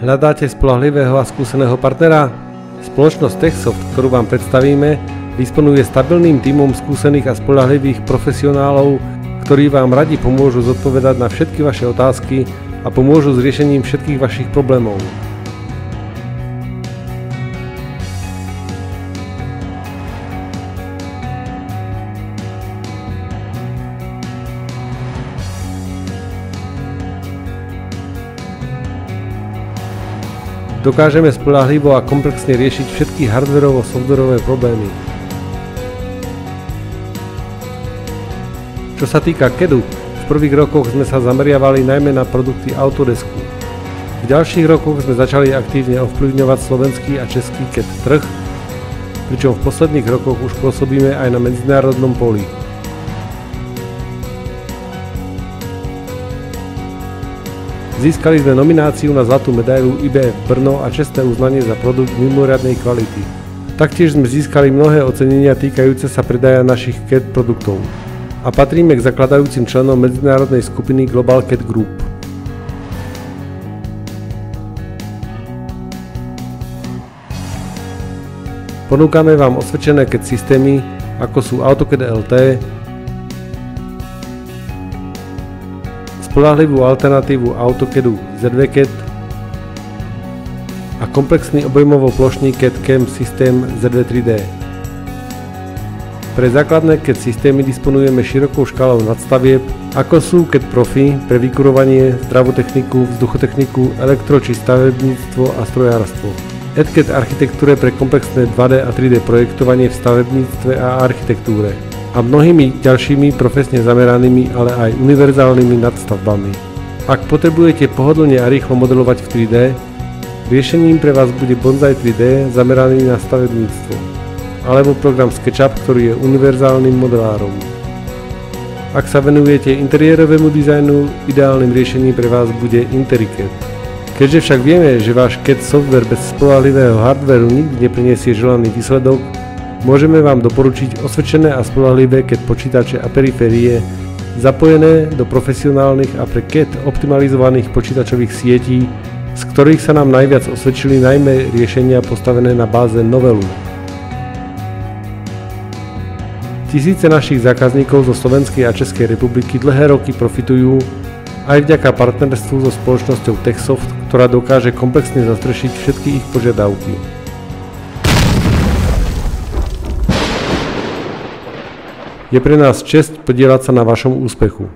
Hľadáte spoľahlivého a skúseného partnera? Spoločnosť Techsoft, ktorú vám predstavíme, disponuje stabilným tímom skúsených a spoľahlivých profesionálov, ktorí vám radi pomôžu zodpovedať na všetky vaše otázky a pomôžu s riešením všetkých vašich problémov. Dokážeme spoľahlivo a komplexne riešiť všetky hardwarovo-softwarové problémy. Čo sa týka CAD-u, v prvých rokoch sme sa zameriavali najmä na produkty Autodesku. V ďalších rokoch sme začali aktívne ovplyvňovať slovenský a český CAD trh, pričom v posledných rokoch už pôsobíme aj na medzinárodnom poli. Získali sme nomináciu na zlatú medailu IBF Brno a čestné uznanie za produkt mimoriadnej kvality. Taktiež sme získali mnohé ocenenia týkajúce sa predaja našich CAD produktov a patríme k zakladajúcim členom medzinárodnej skupiny Global CAD Group. Ponúkame vám osvedčené CAD systémy, ako sú AutoCAD LT, spoľahlivú alternatívu AutoCADu ZVCAD a komplexný obojmovo-plošný CAD CAM systém ZV3D. Pre základné CAD systémy disponujeme širokou škálou nadstavieb, ako sú CAD Profi pre vykurovanie, zdravotechniku, vzduchotechniku, elektro- či stavebníctvo a strojárstvo. EdCAD architektúre pre komplexné 2D a 3D projektovanie v stavebníctve a architektúre a mnohými ďalšími profesne zameranými, ale aj univerzálnymi nadstavbami. Ak potrebujete pohodlne a rýchlo modelovať v 3D, riešením pre vás bude Bonsai 3D zameraný na stavebníctvo, alebo program SketchUp, ktorý je univerzálnym modelárom. Ak sa venujete interiérovému dizajnu, ideálnym riešením pre vás bude InteriCAD. Keďže však vieme, že váš CAD software bez spoľahlivého hardwareu nikdy neprinesie želaný výsledok, môžeme vám doporučiť osvedčené a spoľahlivé CAD počítače a periférie zapojené do profesionálnych a pre CAD optimalizovaných počítačových sietí, z ktorých sa nám najviac osvedčili najmä riešenia postavené na báze Novelu. Tisíce našich zákazníkov zo Slovenskej a Českej republiky dlhé roky profitujú aj vďaka partnerstvu so spoločnosťou Techsoft, ktorá dokáže komplexne zastrešiť všetky ich požiadavky. Je pre nás česť podieľať sa na vašom úspechu.